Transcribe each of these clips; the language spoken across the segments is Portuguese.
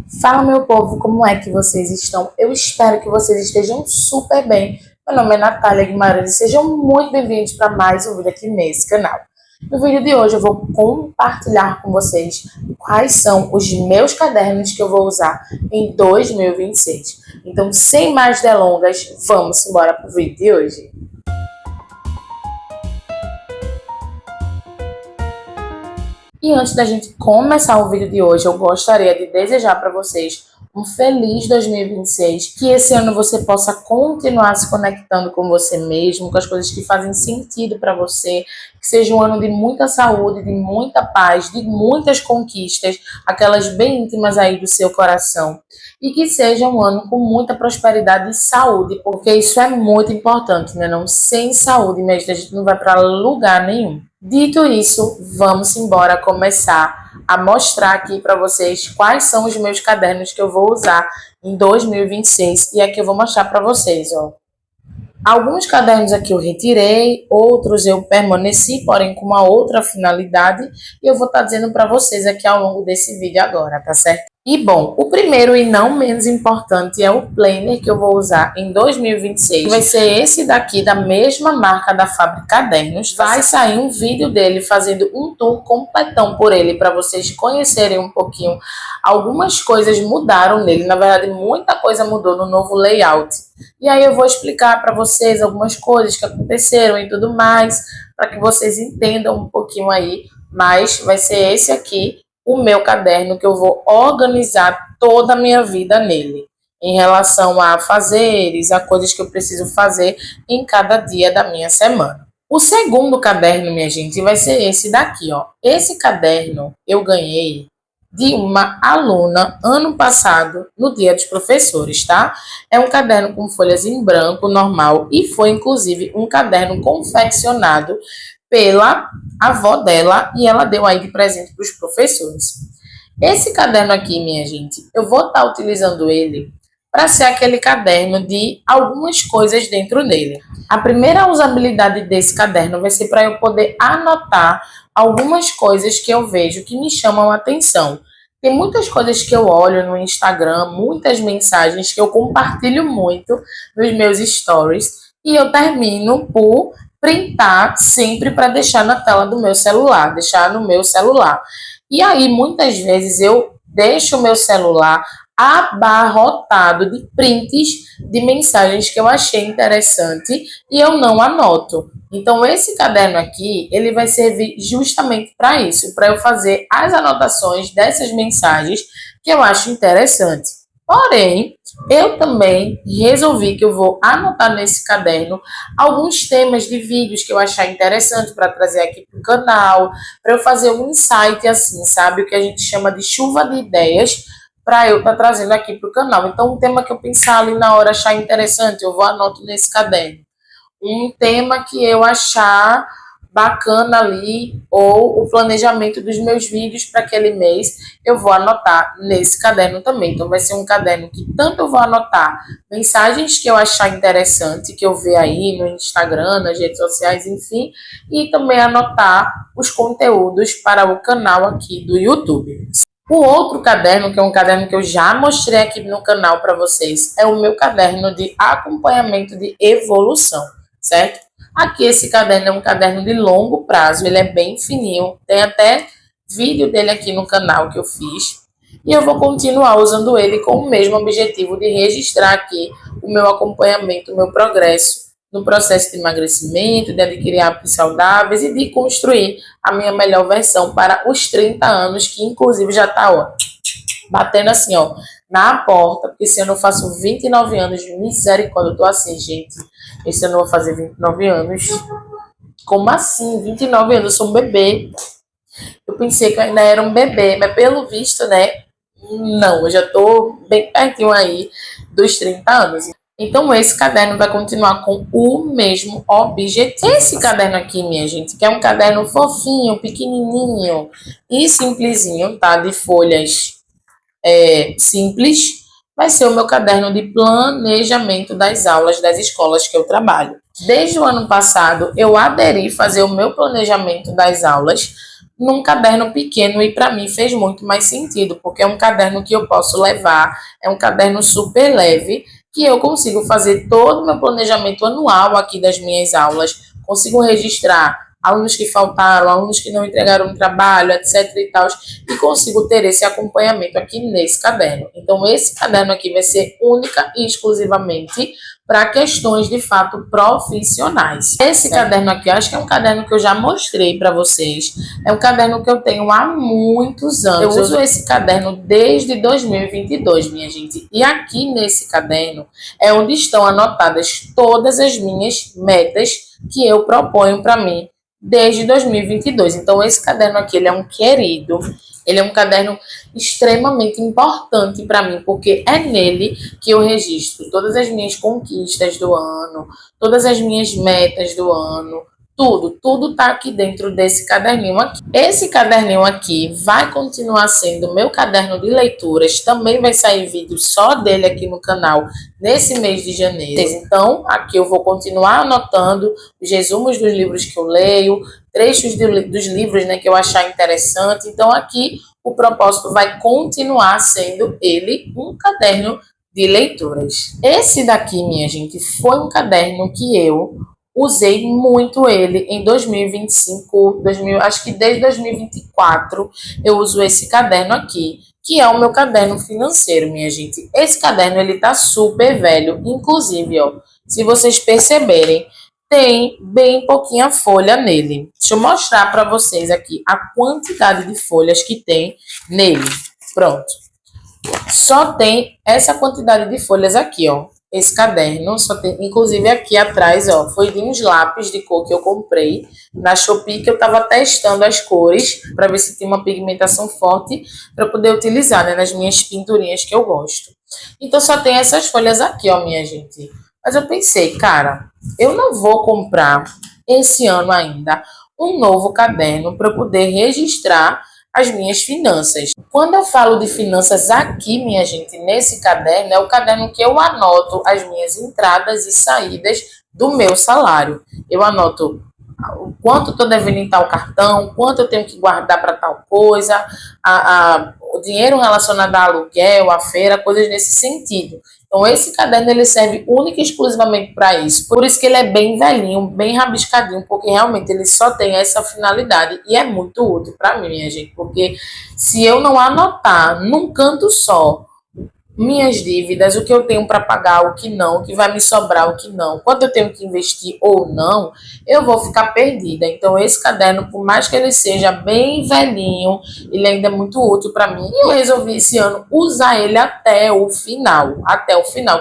Fala, meu povo, como é que vocês estão? Eu espero que vocês estejam super bem. Meu nome é Natália Guimarães e sejam muito bem-vindos para mais um vídeo aqui nesse canal. No vídeo de hoje eu vou compartilhar com vocês quais são os meus cadernos que eu vou usar em 2026. Então, sem mais delongas, vamos embora para o vídeo de hoje. E antes da gente começar o vídeo de hoje, eu gostaria de desejar para vocês um feliz 2026, que esse ano você possa continuar se conectando com você mesmo, com as coisas que fazem sentido para você, que seja um ano de muita saúde, de muita paz, de muitas conquistas, aquelas bem íntimas aí do seu coração, e que seja um ano com muita prosperidade e saúde, porque isso é muito importante, né? Não, sem saúde mesmo, a gente não vai para lugar nenhum. Dito isso, vamos embora começar a mostrar aqui para vocês quais são os meus cadernos que eu vou usar em 2026. E aqui eu vou mostrar para vocês, ó. Alguns cadernos aqui eu retirei, outros eu permaneci, porém com uma outra finalidade. E eu vou estar dizendo para vocês aqui ao longo desse vídeo agora, tá certo? E bom, o primeiro e não menos importante é o planner que eu vou usar em 2026. Vai ser esse daqui, da mesma marca da Fábrica Cadernos. Vai sair um vídeo dele fazendo um tour completão por ele, para vocês conhecerem um pouquinho. Algumas coisas mudaram nele, na verdade muita coisa mudou no novo layout. E aí eu vou explicar para vocês algumas coisas que aconteceram e tudo mais, para que vocês entendam um pouquinho aí. Mas vai ser esse aqui o meu caderno que eu vou organizar toda a minha vida nele, em relação a fazeres, a coisas que eu preciso fazer em cada dia da minha semana. O segundo caderno, minha gente, vai ser esse daqui, ó. Esse caderno eu ganhei de uma aluna ano passado, no Dia dos Professores, tá? É um caderno com folhas em branco, normal, e foi inclusive um caderno confeccionado pela avó dela, e ela deu aí de presente para os professores. Esse caderno aqui, minha gente, eu vou estar utilizando ele para ser aquele caderno de algumas coisas dentro dele. A primeira usabilidade desse caderno vai ser para eu poder anotar algumas coisas que eu vejo que me chamam a atenção. Tem muitas coisas que eu olho no Instagram, muitas mensagens que eu compartilho muito nos meus stories, e eu termino por printar sempre para deixar na tela do meu celular, deixar no meu celular. E aí, muitas vezes, eu deixo o meu celular abarrotado de prints de mensagens que eu achei interessante e eu não anoto. Então, esse caderno aqui, ele vai servir justamente para isso, para eu fazer as anotações dessas mensagens que eu acho interessante. Porém, eu também resolvi que eu vou anotar nesse caderno alguns temas de vídeos que eu achar interessante para trazer aqui para o canal, para eu fazer um insight assim, sabe? O que a gente chama de chuva de ideias, para eu estar trazendo aqui para o canal. Então, um tema que eu pensar ali na hora, achar interessante, eu vou anoto nesse caderno. Um tema que eu achar bacana ali, ou o planejamento dos meus vídeos para aquele mês, eu vou anotar nesse caderno também. Então, vai ser um caderno que tanto eu vou anotar mensagens que eu achar interessante, que eu ver aí no Instagram, nas redes sociais, enfim, e também anotar os conteúdos para o canal aqui do YouTube. O outro caderno, que é um caderno que eu já mostrei aqui no canal para vocês, é o meu caderno de acompanhamento de evolução, certo? Aqui esse caderno é um caderno de longo prazo, ele é bem fininho, tem até vídeo dele aqui no canal que eu fiz. E eu vou continuar usando ele com o mesmo objetivo de registrar aqui o meu acompanhamento, o meu progresso no processo de emagrecimento, de adquirir hábitos saudáveis e de construir a minha melhor versão para os 30 anos, que inclusive já está, ó, batendo assim, ó, na porta, porque esse ano eu faço 29 anos, de misericórdia, eu tô assim, gente, esse ano eu vou fazer 29 anos. Como assim? 29 anos, eu sou um bebê. Eu pensei que eu ainda era um bebê, mas pelo visto, né, não, eu já tô bem pertinho aí dos 30 anos. Então, esse caderno vai continuar com o mesmo objetivo. Esse caderno aqui, minha gente, que é um caderno fofinho, pequenininho e simplesinho, tá? De folhas simples, vai ser o meu caderno de planejamento das aulas das escolas que eu trabalho. Desde o ano passado, eu aderi a fazer o meu planejamento das aulas num caderno pequeno e para mim fez muito mais sentido, porque é um caderno que eu posso levar, é um caderno super leve, que eu consigo fazer todo o meu planejamento anual aqui das minhas aulas, consigo registrar alunos que faltaram, alunos que não entregaram o trabalho, etc e tal, e consigo ter esse acompanhamento aqui nesse caderno. Então, esse caderno aqui vai ser única e exclusivamente para questões de fato profissionais. Esse caderno aqui, eu acho que é um caderno que eu já mostrei para vocês. É um caderno que eu tenho há muitos anos. Eu uso esse caderno desde 2022, minha gente. E aqui nesse caderno é onde estão anotadas todas as minhas metas que eu proponho para mim desde 2022. Então, esse caderno aqui, ele é um querido. Ele é um caderno extremamente importante para mim, porque é nele que eu registro todas as minhas conquistas do ano, todas as minhas metas do ano, tudo tá aqui dentro desse caderninho aqui. Esse caderninho aqui vai continuar sendo meu caderno de leituras, também vai sair vídeo só dele aqui no canal nesse mês de janeiro. Então, aqui eu vou continuar anotando os resumos dos livros que eu leio, trechos dos livros, né, que eu achar interessante. Então, aqui o propósito vai continuar sendo ele um caderno de leituras. Esse daqui, minha gente, foi um caderno que eu usei muito ele em 2025, acho que desde 2024 eu uso esse caderno aqui, que é o meu caderno financeiro, minha gente. Esse caderno, ele tá super velho, inclusive, ó, se vocês perceberem, tem bem pouquinha folha nele. Deixa eu mostrar para vocês aqui a quantidade de folhas que tem nele. Pronto. Só tem essa quantidade de folhas aqui, ó. Esse caderno só tem, inclusive aqui atrás, ó, foi de uns lápis de cor que eu comprei na Shopee, que eu tava testando as cores para ver se tinha uma pigmentação forte para poder utilizar, né, nas minhas pinturinhas que eu gosto. Então só tem essas folhas aqui, ó, minha gente. Mas eu pensei, cara, eu não vou comprar esse ano ainda um novo caderno para poder registrar as minhas finanças. Quando eu falo de finanças aqui, minha gente, nesse caderno, é o caderno que eu anoto as minhas entradas e saídas do meu salário. Eu anoto o quanto estou devendo em tal cartão, quanto eu tenho que guardar para tal coisa, o dinheiro relacionado a aluguel, a feira, coisas nesse sentido. Então, esse caderno ele serve única e exclusivamente para isso. Por isso que ele é bem velhinho, bem rabiscadinho, porque realmente ele só tem essa finalidade e é muito útil para mim, minha gente. Porque se eu não anotar num canto só minhas dívidas, o que eu tenho para pagar, o que não, o que vai me sobrar, o que não, quanto eu tenho que investir ou não, eu vou ficar perdida. Então, esse caderno, por mais que ele seja bem velhinho, ele ainda é muito útil para mim. E eu resolvi esse ano usar ele até o final,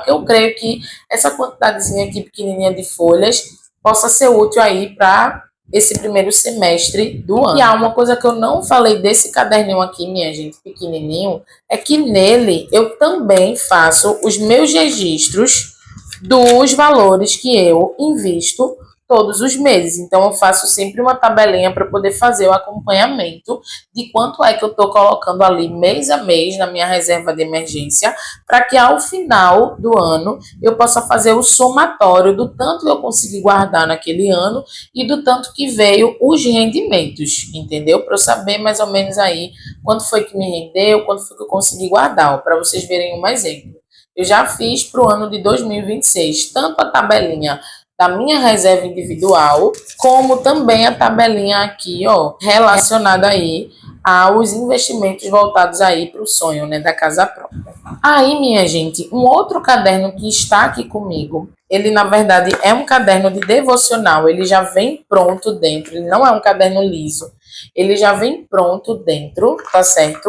que eu creio que essa quantidadezinha aqui pequenininha de folhas possa ser útil aí para esse primeiro semestre do ano. E há uma coisa que eu não falei desse caderninho aqui, minha gente, pequenininho, é que nele eu também faço os meus registros dos valores que eu invisto todos os meses. Então, eu faço sempre uma tabelinha para poder fazer o acompanhamento de quanto é que eu estou colocando ali mês a mês na minha reserva de emergência, para que ao final do ano eu possa fazer o somatório do tanto que eu consegui guardar naquele ano e do tanto que veio os rendimentos, entendeu? Para eu saber mais ou menos aí quanto foi que me rendeu, quanto foi que eu consegui guardar, para vocês verem um exemplo. Eu já fiz para o ano de 2026, tanto a tabelinha da minha reserva individual, como também a tabelinha aqui, ó, relacionada aí aos investimentos voltados aí para o sonho, né, da casa própria. Aí, minha gente, um outro caderno que está aqui comigo, ele na verdade é um caderno de devocional, ele já vem pronto dentro, ele não é um caderno liso, ele já vem pronto dentro, tá certo?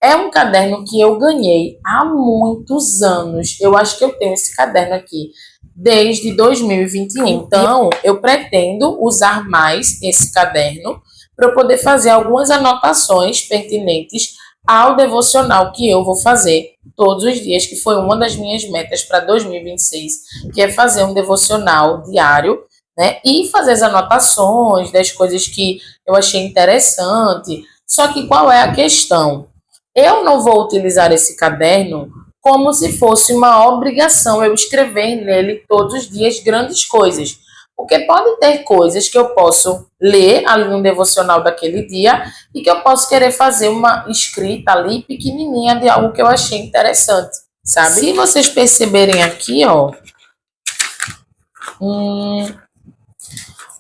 É um caderno que eu ganhei há muitos anos. Eu acho que eu tenho esse caderno aqui desde 2021. Então, eu pretendo usar mais esse caderno para poder fazer algumas anotações pertinentes ao devocional que eu vou fazer todos os dias, que foi uma das minhas metas para 2026, que é fazer um devocional diário, né? E fazer as anotações das coisas que eu achei interessante. Só que qual é a questão? Eu não vou utilizar esse caderno como se fosse uma obrigação eu escrever nele todos os dias grandes coisas. Porque pode ter coisas que eu posso ler ali no devocional daquele dia e que eu posso querer fazer uma escrita ali pequenininha de algo que eu achei interessante, sabe? Se vocês perceberem aqui, ó,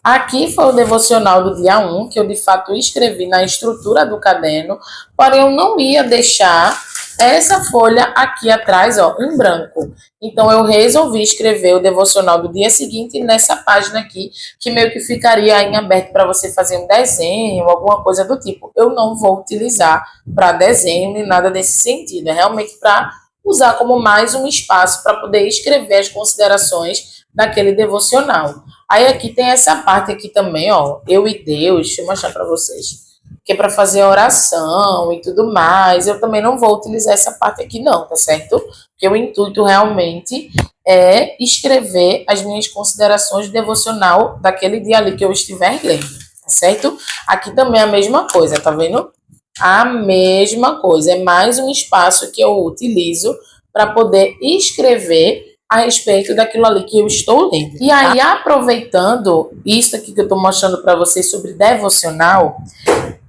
aqui foi o devocional do dia 1, que eu de fato escrevi na estrutura do caderno, porém eu não ia deixar essa folha aqui atrás, ó, em branco. Então eu resolvi escrever o devocional do dia seguinte nessa página aqui, que meio que ficaria em aberto para você fazer um desenho, alguma coisa do tipo. Eu não vou utilizar para desenho nem nada desse sentido, é realmente para usar como mais um espaço para poder escrever as considerações daquele devocional. Aí aqui tem essa parte aqui também, ó, eu e Deus, deixa eu mostrar para vocês, que é para fazer oração e tudo mais. Eu também não vou utilizar essa parte aqui não, tá certo? Porque o intuito realmente é escrever as minhas considerações devocional daquele dia ali que eu estiver lendo, tá certo? Aqui também é a mesma coisa, tá vendo? A mesma coisa, é mais um espaço que eu utilizo para poder escrever a respeito daquilo ali que eu estou lendo. E aí, aproveitando isso aqui que eu estou mostrando para vocês sobre devocional,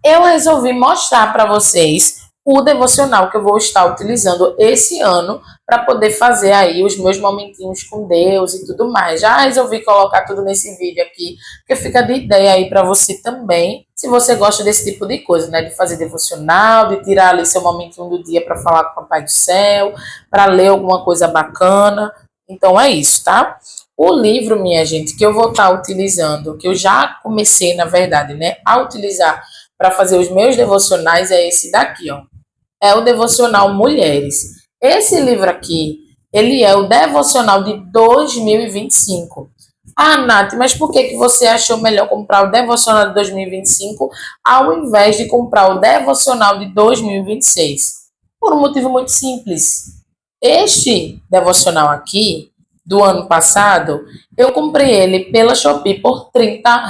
eu resolvi mostrar para vocês o devocional que eu vou estar utilizando esse ano para poder fazer aí os meus momentinhos com Deus e tudo mais. Já resolvi colocar tudo nesse vídeo aqui, porque fica de ideia aí para você também, se você gosta desse tipo de coisa, né? De fazer devocional, de tirar ali seu momentinho do dia para falar com o Papai do Céu, para ler alguma coisa bacana. Então é isso, tá? O livro, minha gente, que eu vou estar utilizando, que eu já comecei, na verdade, né, a utilizar para fazer os meus devocionais é esse daqui, ó. É o Devocional Mulheres. Esse livro aqui, ele é o devocional de 2025. Ah, Nath, mas por que que você achou melhor comprar o devocional de 2025 ao invés de comprar o devocional de 2026? Por um motivo muito simples. Este devocional aqui, do ano passado, eu comprei ele pela Shopee por R$ 30.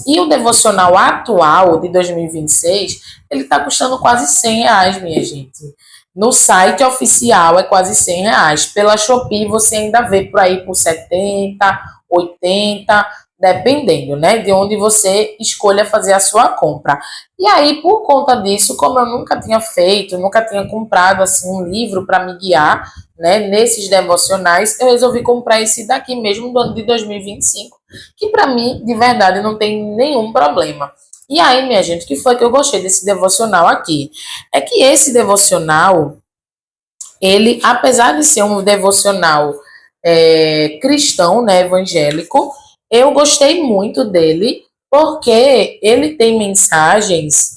E o devocional atual, de 2026, ele está custando quase R$ 100, minha gente. No site oficial é quase R$ 100. Pela Shopee você ainda vê por aí por 70, 80, dependendo, né, de onde você escolha fazer a sua compra. E aí, por conta disso, como eu nunca tinha feito, nunca tinha comprado assim um livro para me guiar, né, nesses devocionais, eu resolvi comprar esse daqui mesmo do ano de 2025, que para mim, de verdade, não tem nenhum problema. E aí, minha gente, o que foi que eu gostei desse devocional aqui? É que esse devocional, ele, apesar de ser um devocional cristão, né, evangélico, eu gostei muito dele, porque ele tem mensagens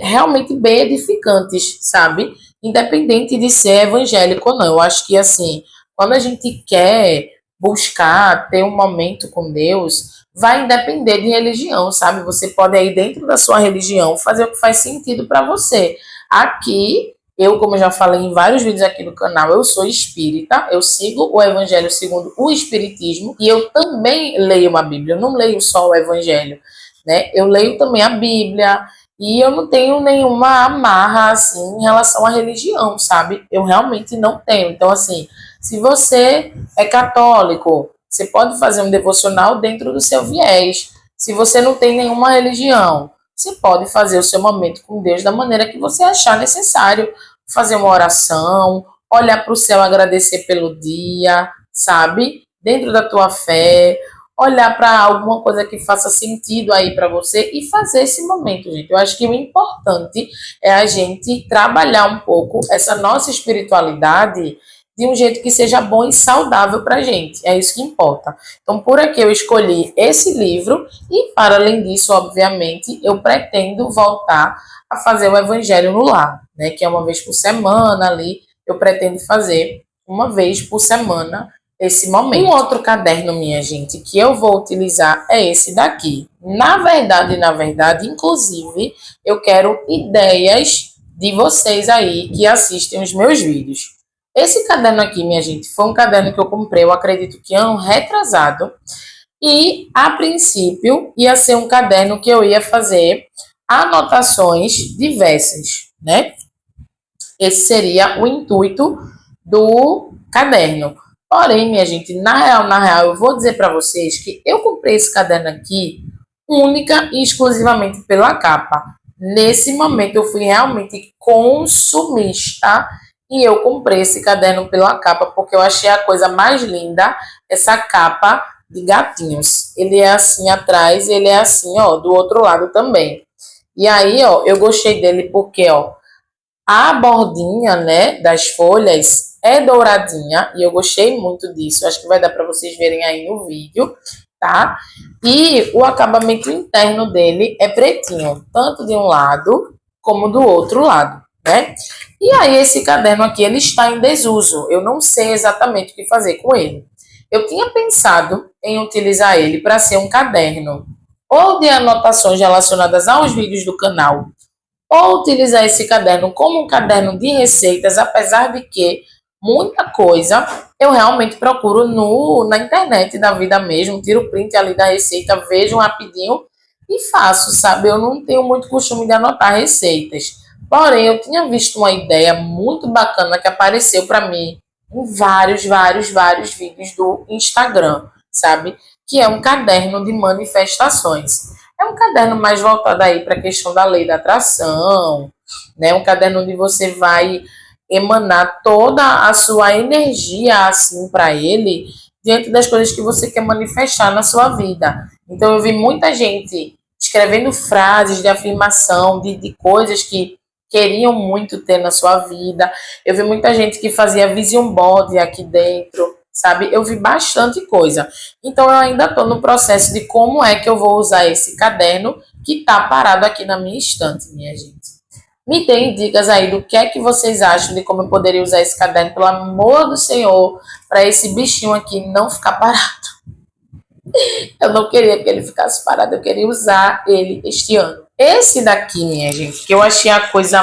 realmente bem edificantes, sabe? Independente de ser evangélico ou não. Eu acho que, assim, quando a gente quer buscar ter um momento com Deus, vai depender de religião, sabe? Você pode aí dentro da sua religião fazer o que faz sentido para você. Aqui, eu, como já falei em vários vídeos aqui no canal, eu sou espírita, eu sigo o evangelho segundo o espiritismo e eu também leio uma Bíblia, eu não leio só o evangelho, né? Eu leio também a Bíblia e eu não tenho nenhuma amarra, assim, em relação à religião, sabe? Eu realmente não tenho. Então, assim, se você é católico, você pode fazer um devocional dentro do seu viés. Se você não tem nenhuma religião, você pode fazer o seu momento com Deus da maneira que você achar necessário. Fazer uma oração, olhar para o céu, agradecer pelo dia, sabe? Dentro da tua fé, olhar para alguma coisa que faça sentido aí para você e fazer esse momento, gente. Eu acho que o importante é a gente trabalhar um pouco essa nossa espiritualidade de um jeito que seja bom e saudável para a gente. É isso que importa. Então, por aqui eu escolhi esse livro e, para além disso, obviamente, eu pretendo voltar a fazer o Evangelho no Lar, né? Que é uma vez por semana ali, eu pretendo fazer uma vez por semana esse momento. Um outro caderno, minha gente, que eu vou utilizar é esse daqui. Na verdade, inclusive, eu quero ideias de vocês aí que assistem os meus vídeos. Esse caderno aqui, minha gente, foi um caderno que eu comprei, eu acredito que ano retrasado. E, a princípio, ia ser um caderno que eu ia fazer anotações diversas, né? Esse seria o intuito do caderno. Porém, minha gente, na real, eu vou dizer para vocês que eu comprei esse caderno aqui única e exclusivamente pela capa. Nesse momento, eu fui realmente consumista e eu comprei esse caderno pela capa porque eu achei a coisa mais linda, essa capa de gatinhos. Ele é assim atrás, ele é assim, ó, do outro lado também. E aí, ó, eu gostei dele porque, ó, a bordinha, né, das folhas é douradinha e eu gostei muito disso. Acho que vai dar para vocês verem aí no vídeo, tá? E o acabamento interno dele é pretinho, tanto de um lado como do outro lado, né? E aí esse caderno aqui, ele está em desuso. Eu não sei exatamente o que fazer com ele. Eu tinha pensado em utilizar ele para ser um caderno ou de anotações relacionadas aos vídeos do canal, ou utilizar esse caderno como um caderno de receitas, apesar de que muita coisa eu realmente procuro na internet da vida mesmo, tiro o print ali da receita, vejo rapidinho e faço, sabe? Eu não tenho muito costume de anotar receitas. Porém, eu tinha visto uma ideia muito bacana que apareceu para mim em vários vídeos do Instagram, sabe? Que é um caderno de manifestações. É um caderno mais voltado aí para a questão da lei da atração, né? Um caderno onde você vai emanar toda a sua energia assim para ele diante das coisas que você quer manifestar na sua vida. Então eu vi muita gente escrevendo frases de afirmação, de coisas que queriam muito ter na sua vida. Eu vi muita gente que fazia vision board aqui dentro, sabe? Eu vi bastante coisa. Então eu ainda estou no processo de como é que eu vou usar esse caderno que está parado aqui na minha estante, minha gente. Me deem dicas aí do que é que vocês acham de como eu poderia usar esse caderno, pelo amor do Senhor, para esse bichinho aqui não ficar parado. Eu não queria que ele ficasse parado, eu queria usar ele este ano. Esse daqui, minha gente, que eu achei a coisa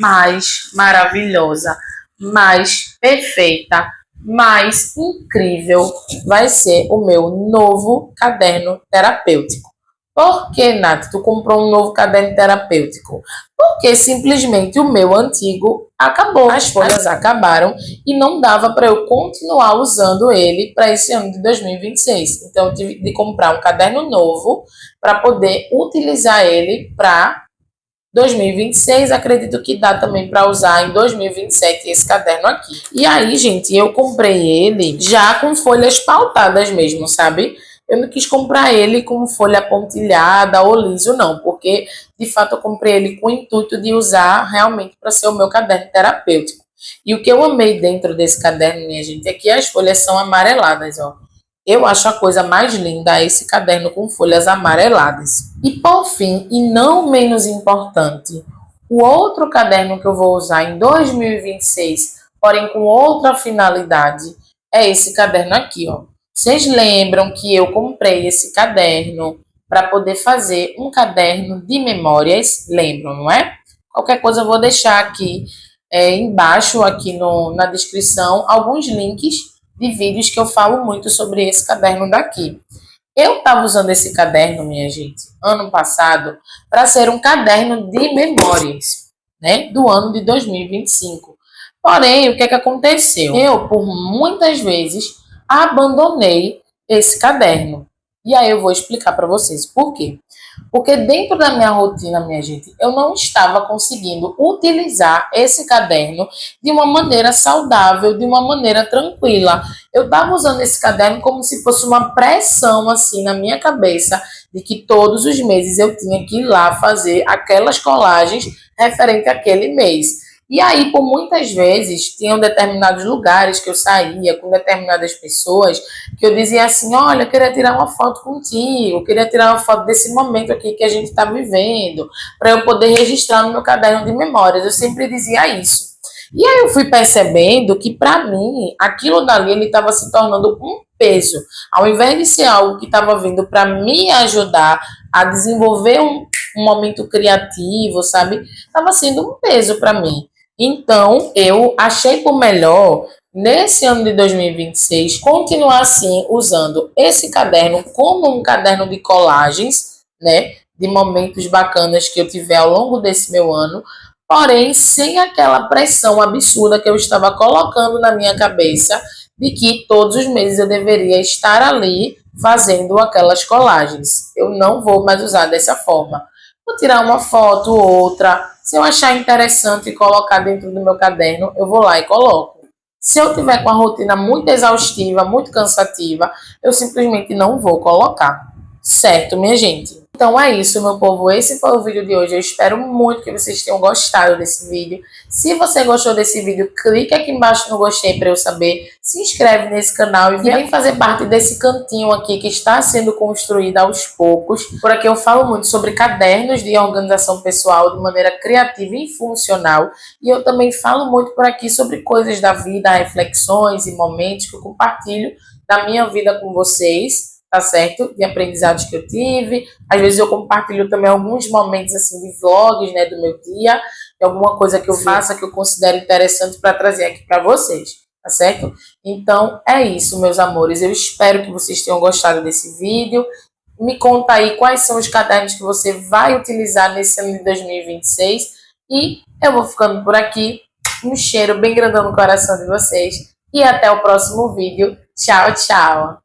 mais maravilhosa, mais perfeita, mais incrível, vai ser o meu novo caderno terapêutico. Por que, Nath, tu comprou um novo caderno terapêutico? Porque simplesmente o meu antigo acabou, as folhas acabaram e não dava para eu continuar usando ele para esse ano de 2026. Então eu tive de comprar um caderno novo para poder utilizar ele para 2026. Acredito que dá também para usar em 2027 esse caderno aqui. E aí, gente, eu comprei ele já com folhas pautadas mesmo, sabe? Eu não quis comprar ele com folha pontilhada ou liso, não, porque de fato eu comprei ele com o intuito de usar realmente para ser o meu caderno terapêutico. E o que eu amei dentro desse caderno, minha gente, é que as folhas são amareladas, ó. Eu acho a coisa mais linda esse caderno com folhas amareladas. E por fim, e não menos importante, o outro caderno que eu vou usar em 2026, porém com outra finalidade, é esse caderno aqui, ó. Vocês lembram que eu comprei esse caderno para poder fazer um caderno de memórias? Lembram, não é? Qualquer coisa eu vou deixar aqui embaixo, aqui na descrição, alguns links de vídeos que eu falo muito sobre esse caderno daqui. Eu estava usando esse caderno, minha gente, ano passado, para ser um caderno de memórias, né, do ano de 2025. Porém, o que é que aconteceu? Eu, por muitas vezes, abandonei esse caderno. E aí eu vou explicar para vocês por quê. Porque dentro da minha rotina, minha gente, eu não estava conseguindo utilizar esse caderno de uma maneira saudável, de uma maneira tranquila. Eu estava usando esse caderno como se fosse uma pressão assim na minha cabeça de que todos os meses eu tinha que ir lá fazer aquelas colagens referente àquele mês. E aí, por muitas vezes, tinham determinados lugares que eu saía com determinadas pessoas que eu dizia assim, olha, eu queria tirar uma foto contigo, eu queria tirar uma foto desse momento aqui que a gente está vivendo, para eu poder registrar no meu caderno de memórias. Eu sempre dizia isso. E aí eu fui percebendo que, para mim, aquilo dali ele estava se tornando um peso. Ao invés de ser algo que estava vindo para me ajudar a desenvolver um momento criativo, sabe? Estava sendo um peso para mim. Então, eu achei por melhor, nesse ano de 2026, continuar assim, usando esse caderno como um caderno de colagens, né? De momentos bacanas que eu tiver ao longo desse meu ano, porém, sem aquela pressão absurda que eu estava colocando na minha cabeça de que todos os meses eu deveria estar ali fazendo aquelas colagens. Eu não vou mais usar dessa forma. Vou tirar uma foto ou outra. Se eu achar interessante colocar dentro do meu caderno, eu vou lá e coloco. Se eu tiver com a rotina muito exaustiva, muito cansativa, eu simplesmente não vou colocar. Certo, minha gente? Então é isso, meu povo. Esse foi o vídeo de hoje. Eu espero muito que vocês tenham gostado desse vídeo. Se você gostou desse vídeo, clique aqui embaixo no gostei para eu saber. Se inscreve nesse canal e vem fazer parte desse cantinho aqui que está sendo construído aos poucos. Por aqui eu falo muito sobre cadernos de organização pessoal de maneira criativa e funcional. E eu também falo muito por aqui sobre coisas da vida, reflexões e momentos que eu compartilho da minha vida com vocês. Tá certo? De aprendizados que eu tive. Às vezes eu compartilho também alguns momentos assim de vlogs, né, do meu dia, de alguma coisa que eu faça que eu considero interessante para trazer aqui para vocês, tá certo? Então é isso, meus amores. Eu espero que vocês tenham gostado desse vídeo. Me conta aí quais são os cadernos que você vai utilizar nesse ano de 2026 e eu vou ficando por aqui. Um cheiro bem grandão no coração de vocês e até o próximo vídeo. Tchau, tchau!